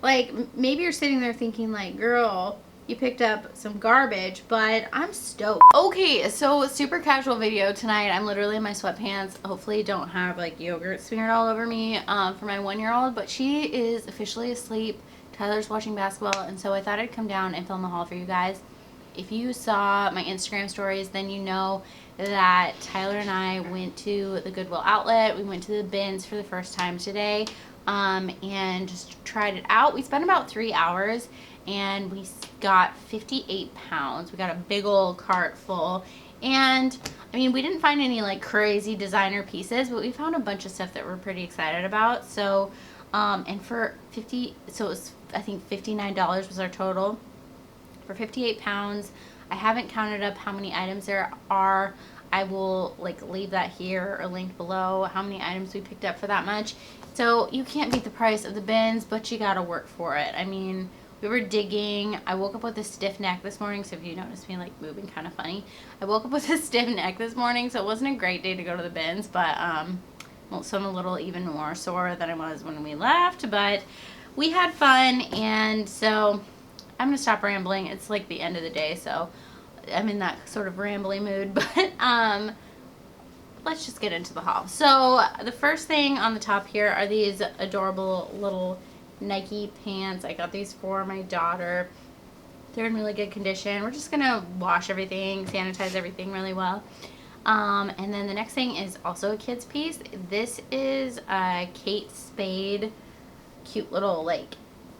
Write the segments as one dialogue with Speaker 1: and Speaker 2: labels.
Speaker 1: Like, maybe you're sitting there thinking like, girl, you picked up some garbage, but I'm stoked. Okay, so super casual video tonight. I'm literally in my sweatpants. Hopefully don't have like yogurt smeared all over me for my 1-year-old, but she is officially asleep. Tyler's watching basketball, and so I thought I'd come down and film the haul for you guys. If you saw my Instagram stories, then you know that Tyler and I went to the Goodwill Outlet. We went to the bins for the first time today and just tried it out. We spent about 3 hours and we got 58 pounds. We got a big old cart full. And I mean, we didn't find any like crazy designer pieces, but we found a bunch of stuff that we're pretty excited about. So, and for so it was, I think $59 was our total for 58 pounds. I haven't counted up how many items there are. I will like leave that here or linked below how many items we picked up for that much. So you can't beat the price of the bins, but you gotta work for it. I mean, we were digging. I woke up with a stiff neck this morning, so if you notice me like moving kind of funny, I woke up with a stiff neck this morning, so it wasn't a great day to go to the bins, but well, so I'm a little even more sore than I was when we left, but we had fun. And so I'm gonna stop rambling. It's like the end of the day, so I'm in that sort of rambly mood, but let's just get into the haul. So the first thing on the top here are these adorable little Nike pants. I got these for my daughter. They're in really good condition. We're just gonna wash everything, sanitize everything really well. And then the next thing is also a kid's piece. This is a Kate Spade cute little like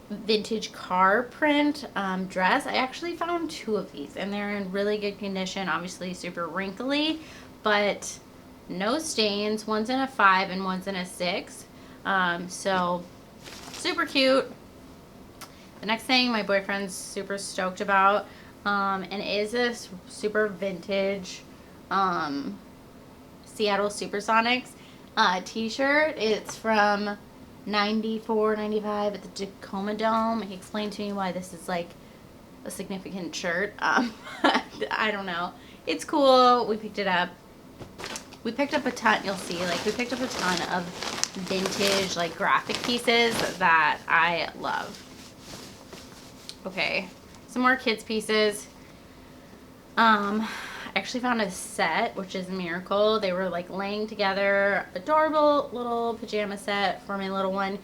Speaker 1: vintage car print dress. I actually found 2 of these and they're in really good condition, obviously super wrinkly, but no stains. One's in a 5 and one's in a 6. So super cute. The next thing my boyfriend's super stoked about and it is this super vintage Seattle Supersonics t-shirt. It's from 94, 95 at the Tacoma Dome. He explained to me why this is like a significant shirt. I don't know. It's cool. We picked it up. We picked up a ton, you'll see, like we picked up a ton of vintage like graphic pieces that I love. Okay, some more kids pieces. I actually found a set, which is a miracle. They were like laying together, adorable little pajama set for my little one.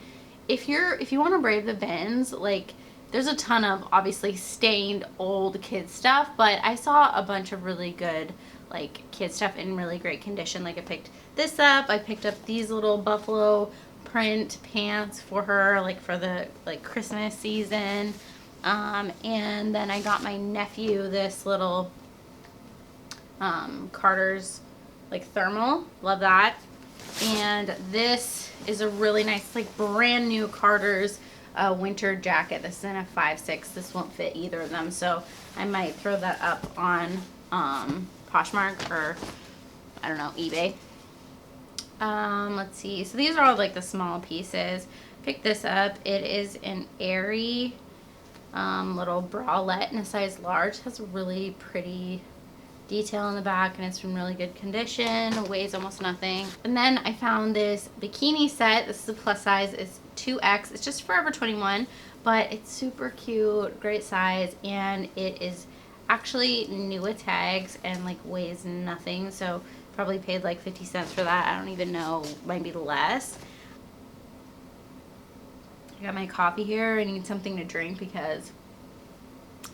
Speaker 1: If you want to brave the bins, like there's a ton of obviously stained old kid stuff, but I saw a bunch of really good like kid stuff in really great condition. Like I picked this up. I picked up these little buffalo print pants for her, like for the like Christmas season. And then I got my nephew this little Carter's like thermal. Love that. And this is a really nice like brand new Carter's winter jacket. This is in a 5-6. This won't fit either of them, so I might throw that up on Poshmark or I don't know, eBay. Let's see. So these are all like the small pieces. Pick this up. It is an airy little bralette in a size large. It has a really pretty detail in the back and it's in really good condition. It weighs almost nothing. And then I found this bikini set. This is a plus size. It's 2X. It's just Forever 21, but it's super cute, great size, and it is actually new with tags and like weighs nothing. So probably paid like 50 cents for that. I don't even know, might be less. I got my coffee here. I need something to drink because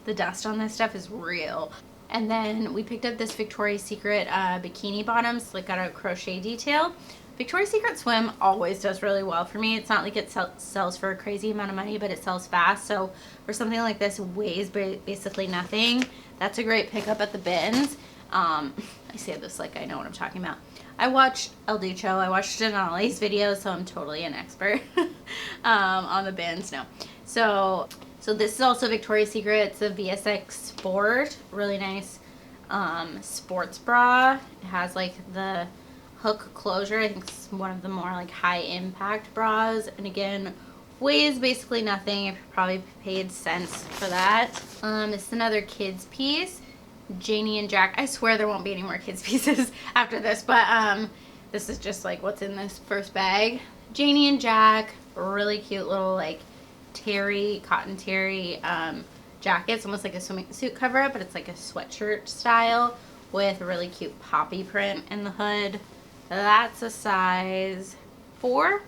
Speaker 1: the dust on this stuff is real. And then we picked up this Victoria's Secret bikini bottoms, like got a crochet detail. Victoria's Secret Swim always does really well for me. It's not like it sells for a crazy amount of money, but it sells fast. So for something like this, weighs basically nothing. That's a great pickup at the bins. I say this like I know what I'm talking about. I watch El Ducho. I watched Denali's videos, so I'm totally an expert on the bins. No. So this is also Victoria's Secret. It's a VSX Sport. Really nice sports bra. It has like the hook closure. I think it's one of the more like high impact bras. And again, weighs basically nothing. I've probably paid cents for that. It's another kids piece. Janie and Jack. I swear there won't be any more kids pieces after this, but this is just like what's in this first bag. Janie and Jack, really cute little like terry, cotton terry jacket. It's almost like a swimming suit cover up, but it's like a sweatshirt style with a really cute poppy print in the hood. That's a size 4.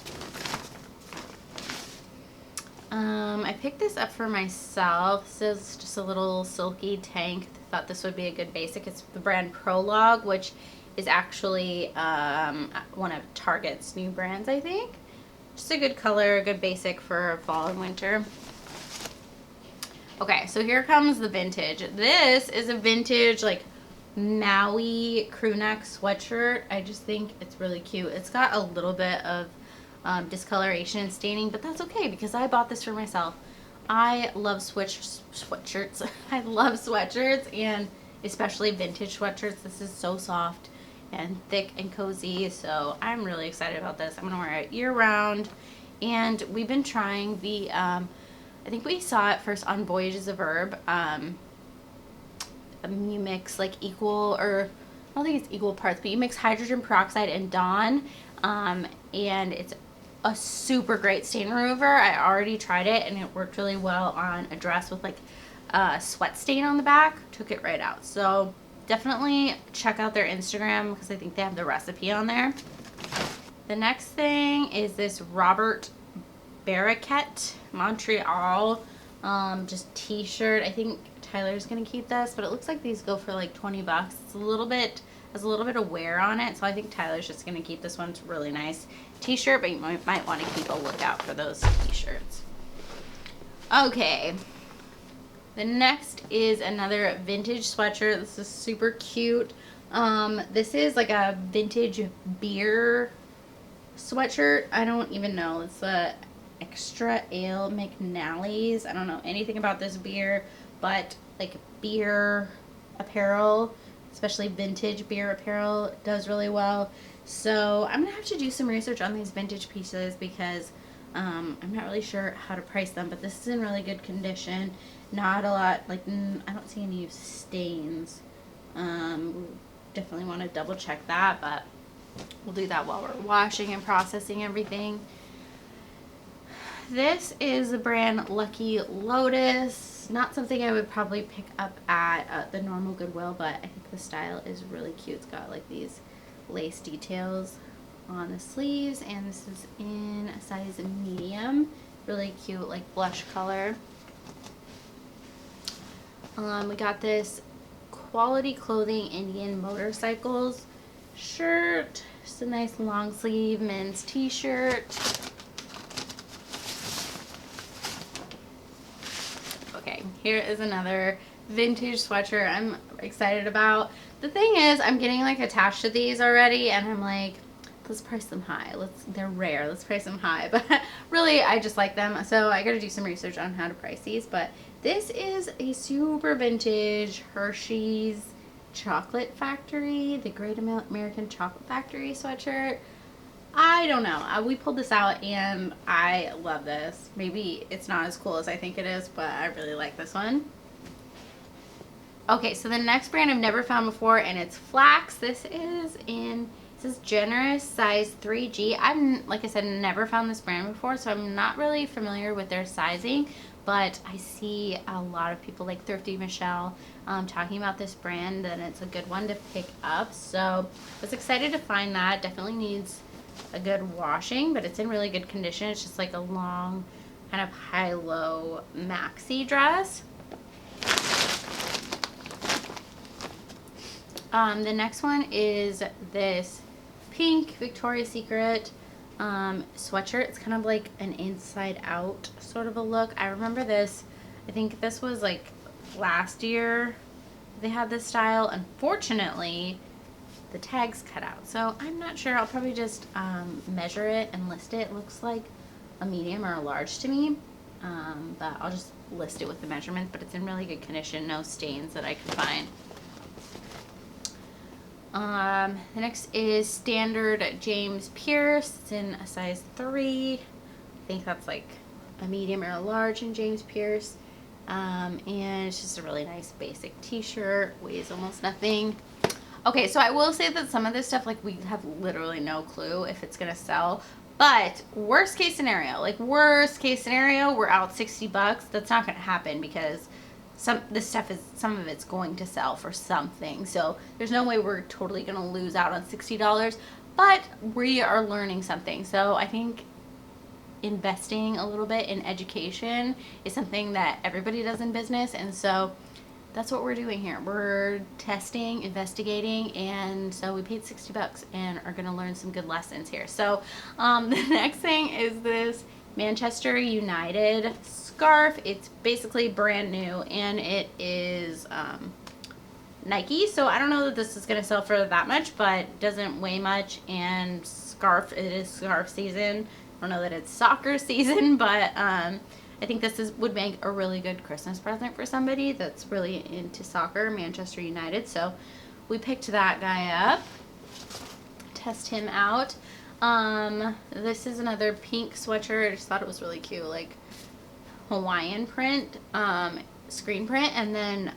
Speaker 1: I picked this up for myself. This is just a little silky tank. Thought this would be a good basic. It's the brand Prologue, which is actually one of Target's new brands, I think. Just a good color, a good basic for fall and winter. Okay, so here comes the vintage. This is a vintage, like, Maui crew neck sweatshirt. I just think it's really cute. It's got a little bit of discoloration and staining, but that's okay because I bought this for myself. I love sweatshirts. I love sweatshirts, and especially vintage sweatshirts. This is so soft and thick and cozy, so I'm really excited about this. I'm gonna wear it year round. And we've been trying the I think we saw it first on Voyages of Herb. You mix like equal, or I don't think it's equal parts, but you mix hydrogen peroxide and Dawn, and it's a super great stain remover. I already tried it and it worked really well on a dress with like a sweat stain on the back. Took it right out. So definitely check out their Instagram because I think they have the recipe on there. The next thing is this Robert Barraquette Montreal just t-shirt. I think Tyler's gonna keep this, but it looks like these go for like 20 bucks. It's a little bit, has a little bit of wear on it, so I think Tyler's just gonna keep this one. It's a really nice t-shirt, but you might want to keep a lookout for those t-shirts. Okay, the next is another vintage sweatshirt. This is super cute. This is like a vintage beer sweatshirt. I don't even know. It's a Extra Ale McNally's. I don't know anything about this beer, but like beer apparel, especially vintage beer apparel, does really well. So I'm gonna have to do some research on these vintage pieces because I'm not really sure how to price them, but this is in really good condition. Not a lot, like I don't see any stains. Definitely want to double check that, but we'll do that while we're washing and processing everything. This is the brand Lucky Lotus. Not something I would probably pick up at the normal Goodwill, but I think the style is really cute. It's got like these lace details on the sleeves, and this is in a size medium. Really cute, like blush color. We got this Quality Clothing Indian Motorcycles shirt. Just a nice long sleeve men's t-shirt. Okay, here is another vintage sweatshirt I'm excited about. The thing is, I'm getting like attached to these already, and I'm like, let's price them high. They're rare. Let's price them high. But really, I just like them, so I gotta do some research on how to price these. But this is a super vintage Hershey's Chocolate Factory, the Great American Chocolate Factory sweatshirt. I don't know. We pulled this out and I love this. Maybe it's not as cool as I think it is, but I really like this one. Okay, so the next brand I've never found before, and it's Flax. This is Generous size 3G. I've, like I said, never found this brand before, so I'm not really familiar with their sizing, but I see a lot of people like Thrifty Michelle talking about this brand, and it's a good one to pick up. So I was excited to find that. Definitely needs a good washing, but it's in really good condition. It's just like a long kind of high-low maxi dress. The next one is this pink Victoria's Secret sweatshirt. It's kind of like an inside out sort of a look. I remember this, I think this was like last year they had this style. Unfortunately, the tag's cut out, so I'm not sure. I'll probably just measure it and list it. It looks like a medium or a large to me, but I'll just list it with the measurements. But it's in really good condition, no stains that I can find. The next is Standard James Pierce. It's in a size 3. I think that's like a medium or a large in James Pierce. And it's just a really nice basic t-shirt. Weighs almost nothing. Okay, so I will say that some of this stuff, like, we have literally no clue if it's gonna sell, But worst case scenario, we're out $60. That's not going to happen because some of it's going to sell for something. So there's no way we're totally going to lose out on $60, but we are learning something. So I think investing a little bit in education is something that everybody does in business, and so that's what we're doing here. We're testing, investigating, and so we paid $60 and are going to learn some good lessons here. So the next thing is this Manchester United scarf. It's basically brand new, and it is Nike, so I don't know that this is going to sell for that much, but doesn't weigh much, and it is scarf season. I don't know that it's soccer season, but I think this would make a really good Christmas present for somebody that's really into soccer, Manchester United. So we picked that guy up, test him out. This is another pink sweatshirt. I just thought it was really cute, like Hawaiian print, screen print. And then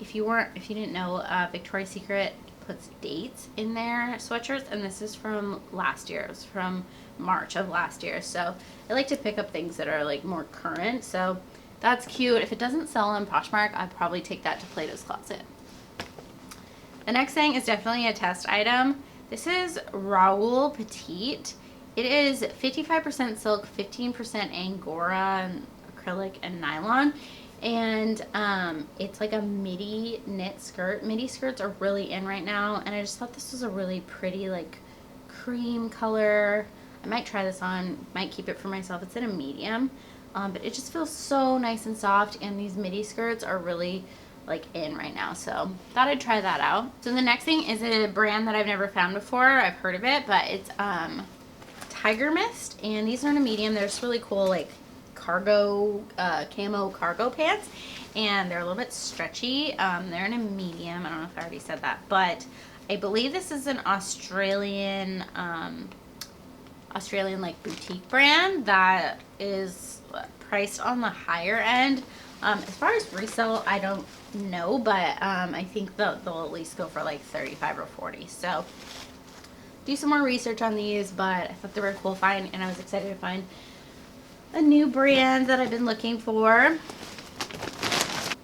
Speaker 1: if you didn't know, Victoria's Secret puts dates in their sweatshirts, and this is from last year. It was from March of last year. So I like to pick up things that are like more current, so that's cute. If it doesn't sell on Poshmark, I'd probably take that to Plato's Closet. The next thing is definitely a test item. This is Raoul Petite. It is 55% silk, 15% angora and acrylic and nylon. And it's like a midi knit skirt. Midi skirts are really in right now, and I just thought this was a really pretty like cream color. I might try this on, might keep it for myself. It's in a medium, but it just feels so nice and soft, and these midi skirts are really like in right now, so thought I'd try that out. So the next thing is a brand that I've never found before. I've heard of it, but it's Tiger Mist, and these are in a medium. They're just really cool, like cargo camo cargo pants, and they're a little bit stretchy. They're in a medium. I don't know if I already said that, but I believe this is an Australian like boutique brand that is priced on the higher end. As far as resale, I don't know, but I think they'll at least go for like 35 or 40. So do some more research on these, but I thought they were a cool find, and I was excited to find a new brand that I've been looking for.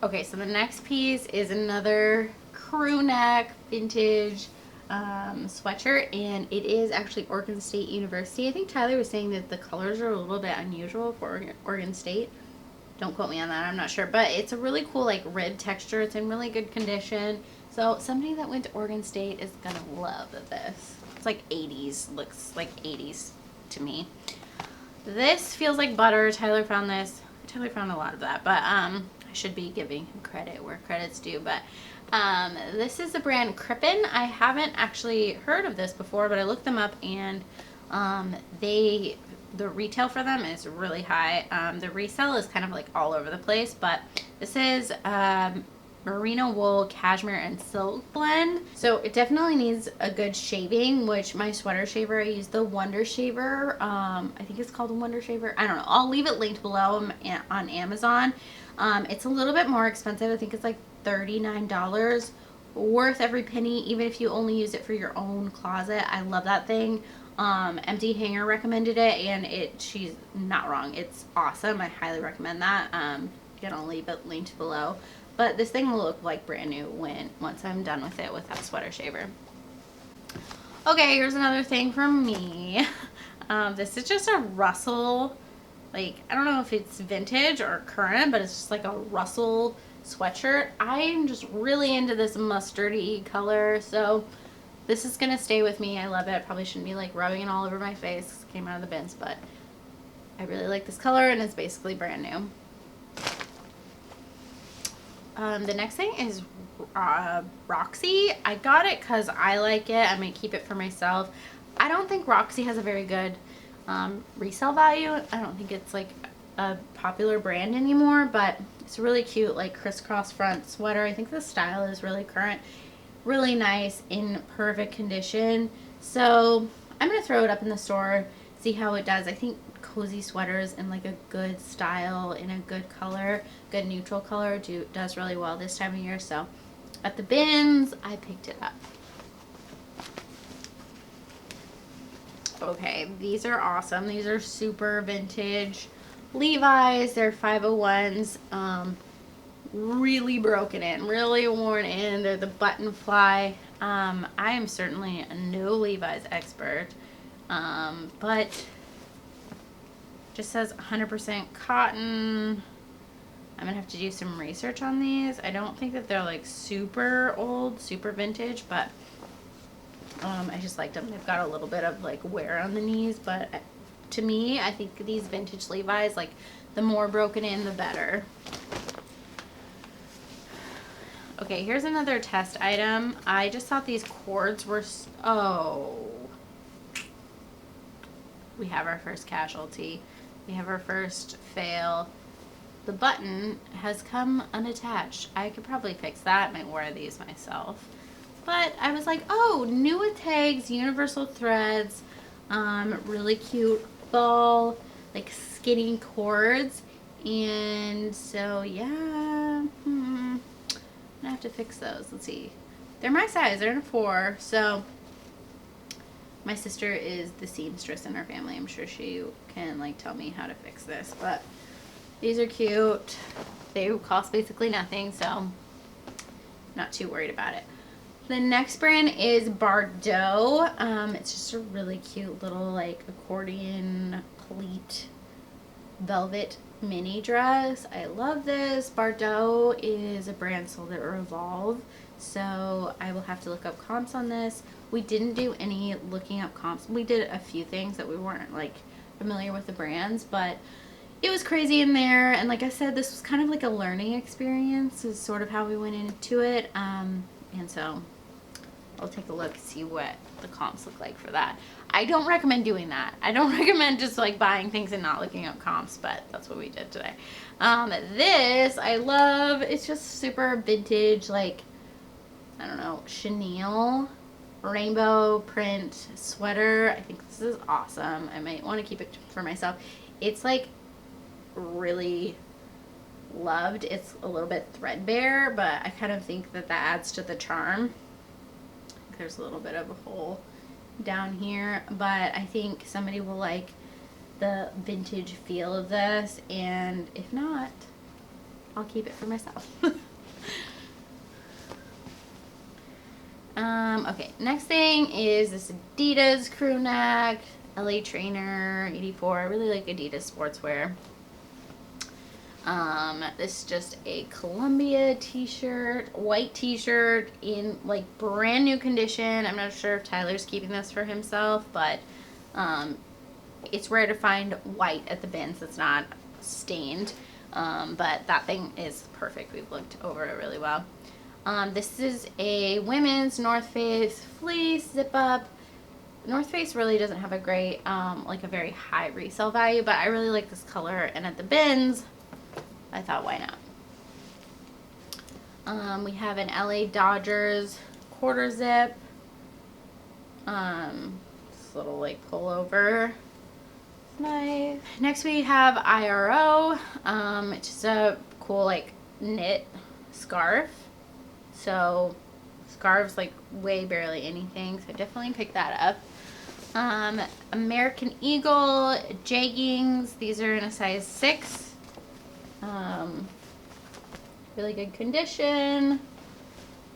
Speaker 1: Okay, so the next piece is another crew neck vintage sweatshirt, and it is actually Oregon State University. I think Tyler was saying that the colors are a little bit unusual for Oregon State. Don't quote me on that, I'm not sure, but it's a really cool like rib texture. It's in really good condition, so somebody that went to Oregon State is gonna love this. It's like 80s, looks like 80s to me. This feels like butter. Tyler found this. Tyler found a lot of that, but I should be giving him credit where credit's due. But this is the brand Crippen. I haven't actually heard of this before, but I looked them up, and the retail for them is really high. The resale is kind of like all over the place, but this is merino wool, cashmere, and silk blend. So it definitely needs a good shaving, which my sweater shaver, I use the Wonder Shaver. I think it's called a Wonder Shaver. I don't know. I'll leave it linked below on Amazon. It's a little bit more expensive. I think it's like $39. Worth every penny, even if you only use it for your own closet. I love that thing. Empty Hanger recommended it, and she's not wrong. It's awesome. I highly recommend that. Again, I'll leave it linked below. But this thing will look like brand new once I'm done with it with that sweater shaver. Okay, here's another thing from me. This is just a Russell, like, I don't know if it's vintage or current, but it's just like a Russell sweatshirt. I'm just really into this mustardy color, so this is gonna stay with me. I love it. I probably shouldn't be like rubbing it all over my face. It came out of the bins, but I really like this color, and it's basically brand new. The next thing is Roxy. I got it because I like it. I might keep it for myself. I don't think Roxy has a very good resale value. I don't think it's like a popular brand anymore, but it's really cute, like crisscross front sweater. I think the style is really current, really nice, in perfect condition. So I'm gonna throw it up in the store, see how it does. I think cozy sweaters in like a good style, in a good color, good neutral color, does really well this time of year. So at the bins, I picked it up. Okay, these are awesome. These are super vintage Levi's. They're 501s. Really broken in, really worn in. They're the button fly. I am certainly no Levi's expert, but just says 100% cotton. I'm gonna have to do some research on these. I don't think that they're like super old, super vintage, but I just liked them. They've got a little bit of like wear on the knees, but to me, I think these vintage Levi's, like the more broken in, the better. Okay, here's another test item. I just thought these cords were, oh. We have our first casualty. We have our first fail. The button has come unattached. I could probably fix that, and I wear these myself. But I was like, oh, new with tags, universal threads, really cute ball, like skinny cords. And so, yeah, I'm gonna have to fix those. Let's see. They're my size. They're in a 4. So my sister is the seamstress in our family. I'm sure she can like tell me how to fix this. But these are cute. They cost basically nothing, so not too worried about it. The next brand is Bardot. It's just a really cute little like accordion pleat velvet mini dress. I love this. Bardot is a brand sold at Revolve, so I will have to look up comps on this. We didn't do any looking up comps. We did a few things that we weren't like familiar with the brands, but it was crazy in there. And like I said, this was kind of like a learning experience is sort of how we went into it. And so I'll take a look and see what the comps look like for that. I don't recommend doing that. I don't recommend just like buying things and not looking up comps, but that's what we did today. This I love. It's just super vintage, like, I don't know, chenille rainbow print sweater. I think this is awesome. I might want to keep it for myself. It's like really loved. It's a little bit threadbare, but I kind of think that that adds to the charm. There's a little bit of a hole down here, but I think somebody will like the vintage feel of this, and if not, I'll keep it for myself. Okay, next thing is this Adidas crew neck, LA Trainer 84. I really like Adidas sportswear. This is just a Columbia t-shirt, white t-shirt in like brand new condition. I'm not sure if Tyler's keeping this for himself, but it's rare to find white at the bins that's not stained. But that thing is perfect. We've looked over it really well. This is a women's North Face fleece zip up. North Face really doesn't have a great, like a very high resale value, but I really like this color, and at the bins, I thought, why not? We have an LA Dodgers quarter zip. This little like pullover. Nice. Next we have IRO. It's just a cool like knit scarf. So scarves like weigh barely anything, so definitely pick that up. American Eagle jeggings. These are in a size 6. Really good condition,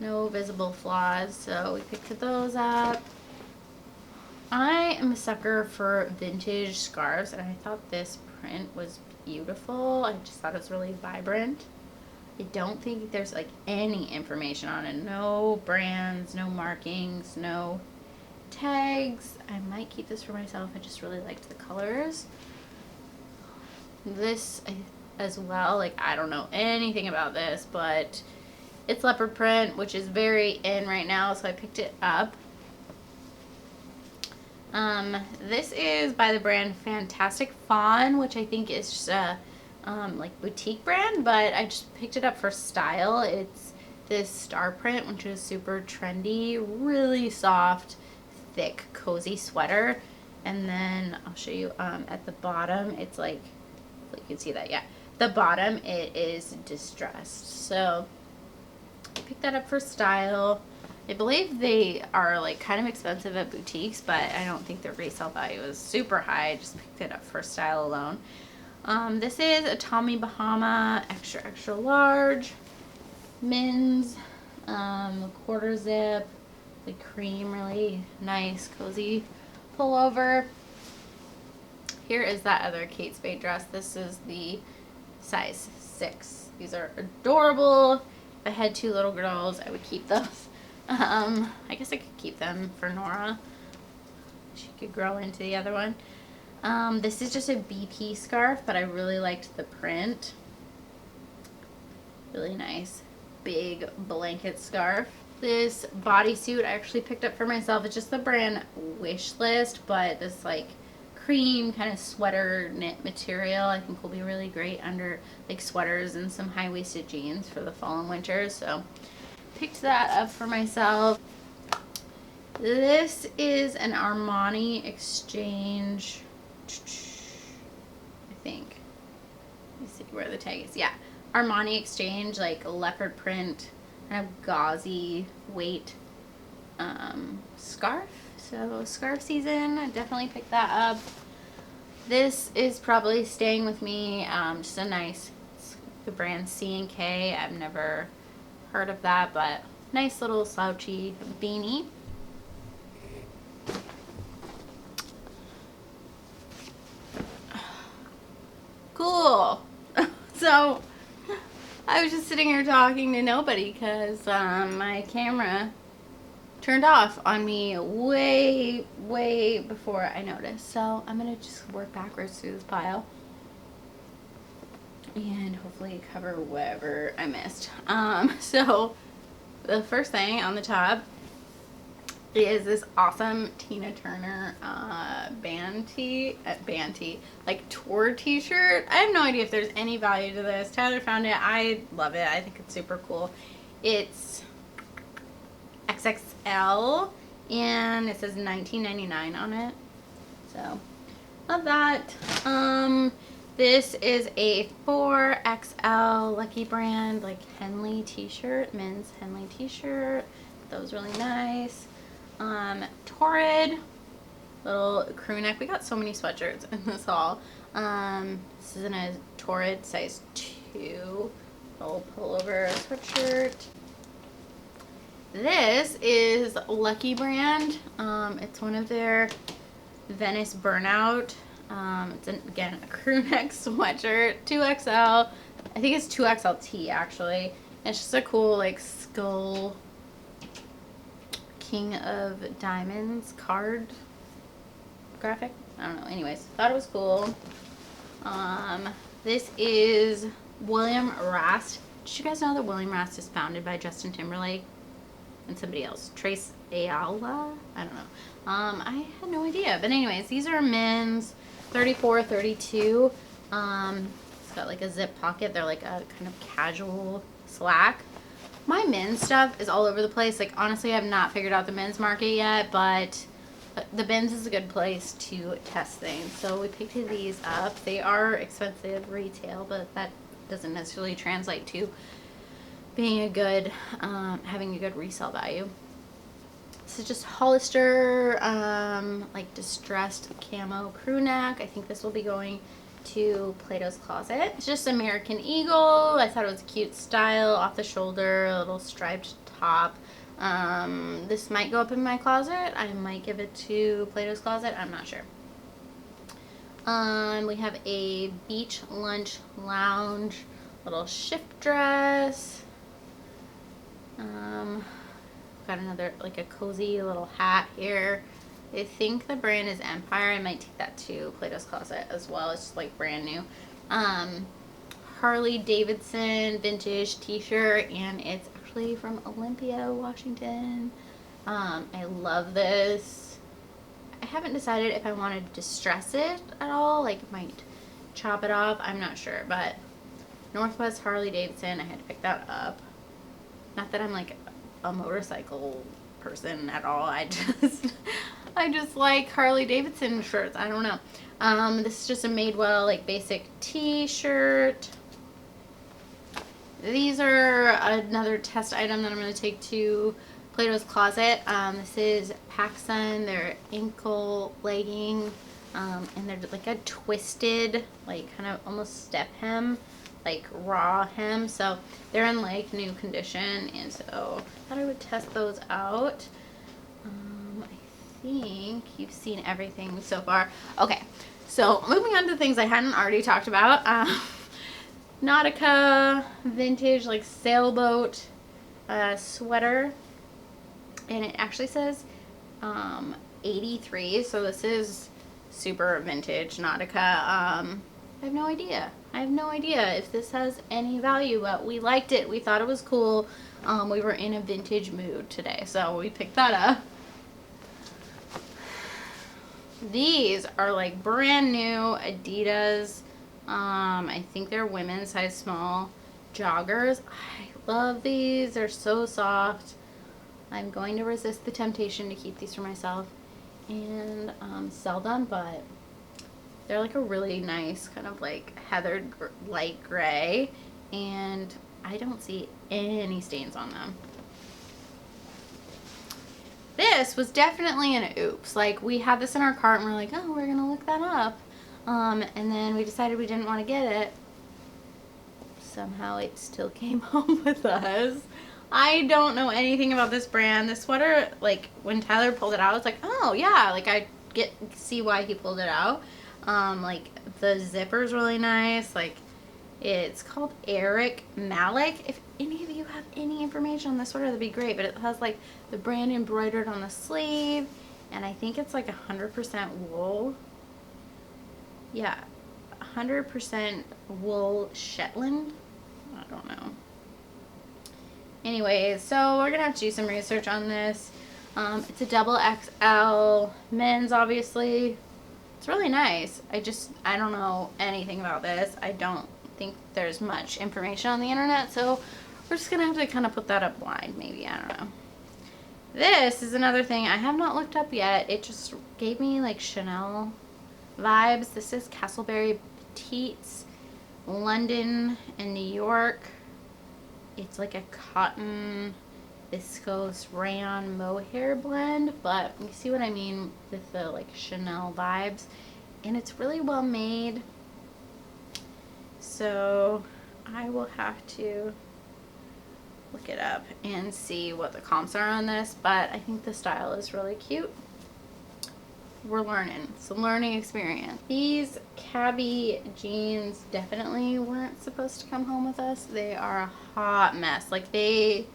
Speaker 1: no visible flaws, so we picked those up. I am a sucker for vintage scarves, and I thought this print was beautiful. I just thought it was really vibrant. I don't think there's like any information on it. No brands, no markings, no tags. I might keep this for myself. I just really liked the colors. This as well, like I don't know anything about this, but it's leopard print, which is very in right now, so I picked it up. This is by the brand Fantastic Fawn, which I think is just a like boutique brand, but I just picked it up for style. It's this star print, which is super trendy, really soft, thick, cozy sweater. And then I'll show you at the bottom, it's like you can see that, yeah. The bottom, it is distressed. So I picked that up for style. I believe they are like kind of expensive at boutiques, but I don't think their resale value is super high. I just picked it up for style alone. This is a Tommy Bahama extra extra large men's quarter zip, like cream, really nice cozy pullover. Here is that other Kate Spade dress. This is the size 6. These are adorable. If I had 2 little girls, I would keep those. I guess I could keep them for Nora. She could grow into the other one. This is just a BP scarf, but I really liked the print. Really nice big blanket scarf. This bodysuit I actually picked up for myself. It's just the brand Wishlist, but this like cream kind of sweater knit material I think will be really great under like sweaters and some high-waisted jeans for the fall and winter. So picked that up for myself. This is an Armani Exchange, I think. Let me see where the tag is. Yeah, Armani Exchange, like leopard print, kind of gauzy weight scarf. So scarf season, I definitely picked that up. This is probably staying with me. Just a nice, the brand C&K. I've never heard of that, but nice little slouchy beanie. Cool. So I was just sitting here talking to nobody because my camera turned off on me way before I noticed. So I'm gonna just work backwards through this pile and hopefully cover whatever I missed. So the first thing on the top is this awesome Tina Turner band tee, like tour t-shirt. I have no idea if there's any value to this. Tyler found it. I love it. I think it's super cool. It's XXL and it says $19.99 on it. So love that. This is a 4XL Lucky Brand like Henley t-shirt, men's Henley t-shirt. That was really nice. Torrid little crew neck. We got so many sweatshirts in this haul. This is in a Torrid size 2 little pullover sweatshirt. This is Lucky Brand. It's one of their Venice Burnout. It's again a crew neck sweatshirt, 2XL. I think it's 2XLT actually. It's just a cool like skull King of Diamonds card graphic. I don't know. Anyways, thought it was cool. This is William Rast. Did you guys know that William Rast is founded by Justin Timberlake and somebody else? Trace Ayala? I don't know. I had no idea. But anyways, these are men's 34, 32. It's got like a zip pocket. They're like a kind of casual slack. My men's stuff is all over the place. Like, honestly, I have not figured out the men's market yet, but the bins is a good place to test things. So we picked these up. They are expensive retail, but that doesn't necessarily translate to being a good, having a good resale value. This is just Hollister, like distressed camo crew neck. I think this will be going to Plato's Closet. It's just American Eagle. I thought it was a cute style, off the shoulder, a little striped top. This might go up in my closet. I might give it to Plato's Closet. I'm not sure. We have a beach lunch lounge little shift dress. Got another like a cozy little hat here. I think the brand is Empire. I might take that to Plato's Closet as well. It's just like brand new. Harley Davidson vintage t-shirt, and it's actually from Olympia, Washington. I love this. I haven't decided if I want to distress it at all. Like, I might chop it off. I'm not sure, but Northwest Harley Davidson. I had to pick that up. Not that I'm like a motorcycle person at all. I just like Harley Davidson shirts. I don't know. This is just a Madewell like basic t-shirt. These are another test item that I'm going to take to Plato's Closet. This is PacSun. They're ankle legging, and they're like a twisted, like kind of almost step hem, like raw hem. So they're in like new condition, and so I thought I would test those out. I think you've seen everything so far. Okay, so moving on to things I hadn't already talked about. Nautica vintage like sailboat sweater, and it actually says 83, so this is super vintage Nautica. I have no idea. I have no idea if this has any value, but we liked it. We thought it was cool. We were in a vintage mood today, so we picked that up. These are like brand new Adidas. I think they're women's size small joggers. I love these. They're so soft. I'm going to resist the temptation to keep these for myself and sell them, but they're like a really nice kind of like heathered light gray, and I don't see any stains on them. This was definitely an oops. Like, we had this in our cart and we're like, oh, we're gonna look that up, and then we decided we didn't want to get it. Somehow it still came home with us. I don't know anything about this brand. This sweater, like when Tyler pulled it out, I was like, oh yeah, like I see why he pulled it out. Like the zipper's really nice. Like, it's called Eric Malik. If any of you have any information on this sweater, that'd be great. But it has like the brand embroidered on the sleeve, and I think it's like 100% wool. Yeah, 100% wool Shetland. I don't know. Anyways, so we're gonna have to do some research on this. It's a double XL men's, obviously. It's really nice. I don't know anything about this. I don't think there's much information on the internet, so we're just gonna have to kind of put that up blind, maybe. I don't know. This is another thing I have not looked up yet. It just gave me like Chanel vibes. This is Castleberry Petites, London and New York. It's like a cotton viscose rayon mohair blend, but you see what I mean with the like Chanel vibes, and it's really well made. So I will have to look it up and see what the comps are on this, but I think the style is really cute. We're learning. It's a learning experience. These cabbie jeans definitely weren't supposed to come home with us. They are a hot mess. Like, they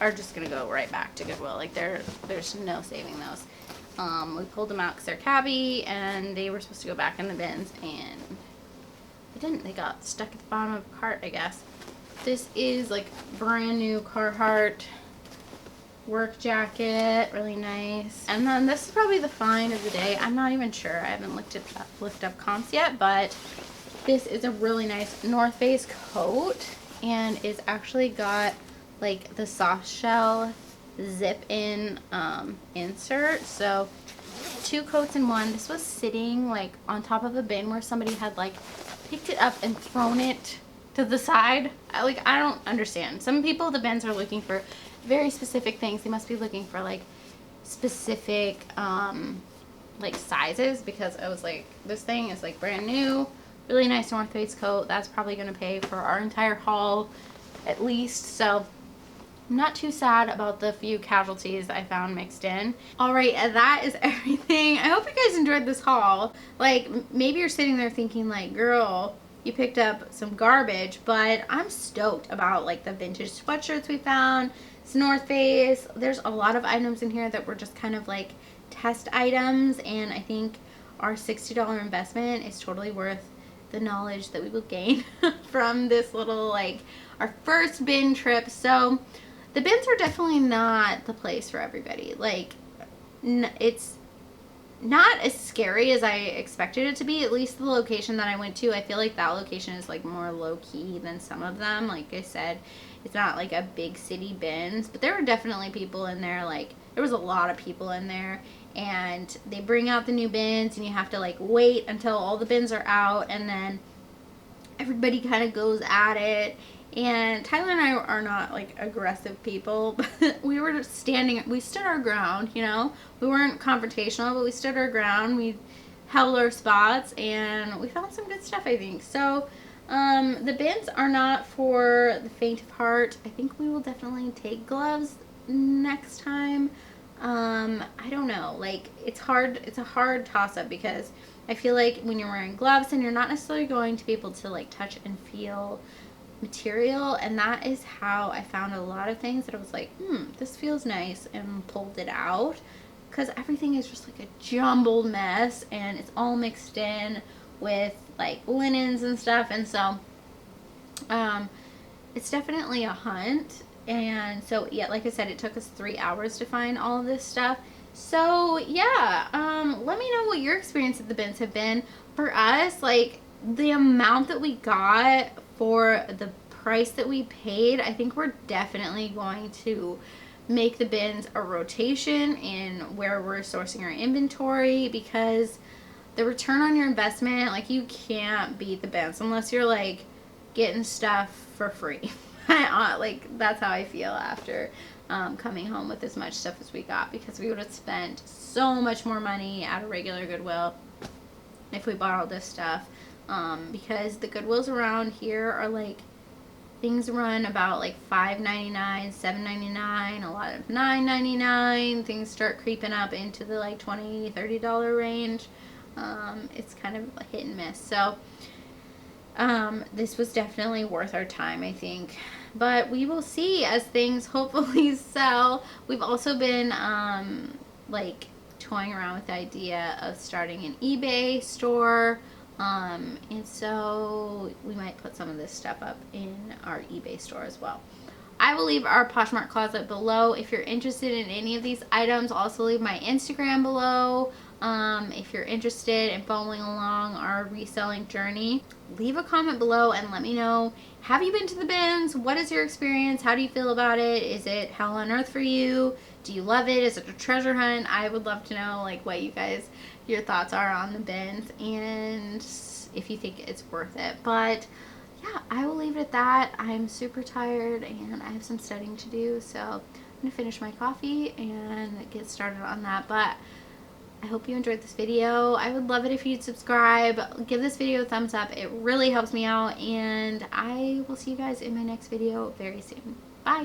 Speaker 1: are just gonna go right back to Goodwill. Like, there's no saving those. We pulled them out because they're cabbie, and they were supposed to go back in the bins, and they didn't. They got stuck at the bottom of the cart, I guess. This is like brand new Carhartt work jacket, really nice. And then this is probably the find of the day. I'm not even sure. I haven't looked up comps yet, but this is a really nice North Face coat, and it's actually got like the soft shell zip in insert. So 2 coats in one. This was sitting like on top of a bin where somebody had like picked it up and thrown it to the side. I don't understand. Some people, the bins are looking for very specific things. They must be looking for like specific like sizes, because I was like, this thing is like brand new, really nice North Face coat. That's probably going to pay for our entire haul at least. So I'm not too sad about the few casualties I found mixed in. Alright, that is everything. I hope you guys enjoyed this haul. Like, maybe you're sitting there thinking like, girl, you picked up some garbage, but I'm stoked about like the vintage sweatshirts we found. It's North Face. There's a lot of items in here that were just kind of like test items, and I think our $60 investment is totally worth the knowledge that we will gain from this little, like, our first bin trip. So the bins are definitely not the place for everybody. Like, it's not as scary as I expected it to be. At least the location that I went to, I feel like that location is like more low-key than some of them. Like I said, it's not like a big city bins, but there were definitely people in there. Like, there was a lot of people in there, and they bring out the new bins, and you have to like wait until all the bins are out, and then everybody kind of goes at it, And Tyler and I are not like aggressive people, but we stood our ground, you know. We weren't confrontational, but we stood our ground. We held our spots and we found some good stuff, I think. So the bins are not for the faint of heart. I think we will definitely take gloves next time. I don't know, like it's a hard toss up because I feel like when you're wearing gloves and you're not necessarily going to be able to like touch and feel material, and that is how I found a lot of things that I was like, this feels nice, and pulled it out, because everything is just like a jumbled mess and it's all mixed in with like linens and stuff. And so it's definitely a hunt. And so yeah, like I said, it took us 3 hours to find all of this stuff. So yeah, let me know what your experience at the bins have been. For us, like the amount that we got for the price that we paid, I think we're definitely going to make the bins a rotation in where we're sourcing our inventory, because the return on your investment, like you can't beat the bins unless you're like getting stuff for free. Like that's how I feel after coming home with as much stuff as we got, because we would have spent so much more money at a regular Goodwill if we bought all this stuff, because the Goodwills around here are like, things run about like $5.99, $7.99, a lot of $9.99. Things start creeping up into the like $20, $30 range. It's kind of a hit and miss. So this was definitely worth our time, I think. But we will see as things hopefully sell. We've also been like toying around with the idea of starting an eBay store. And so we might put some of this stuff up in our eBay store as well. I will leave our Poshmark closet below. If you're interested in any of these items, I'll also leave my Instagram below. If you're interested in following along our reselling journey, leave a comment below and let me know, have you been to the bins? What is your experience? How do you feel about it? Is it hell on earth for you? Do you love it? Is it a treasure hunt? I would love to know like what your thoughts are on the bins, and if you think it's worth it. But yeah, I will leave it at that. I'm super tired and I have some studying to do, so I'm gonna finish my coffee and get started on that. But I hope you enjoyed this video. I would love it if you'd subscribe, give this video a thumbs up. It really helps me out, and I will see you guys in my next video very soon.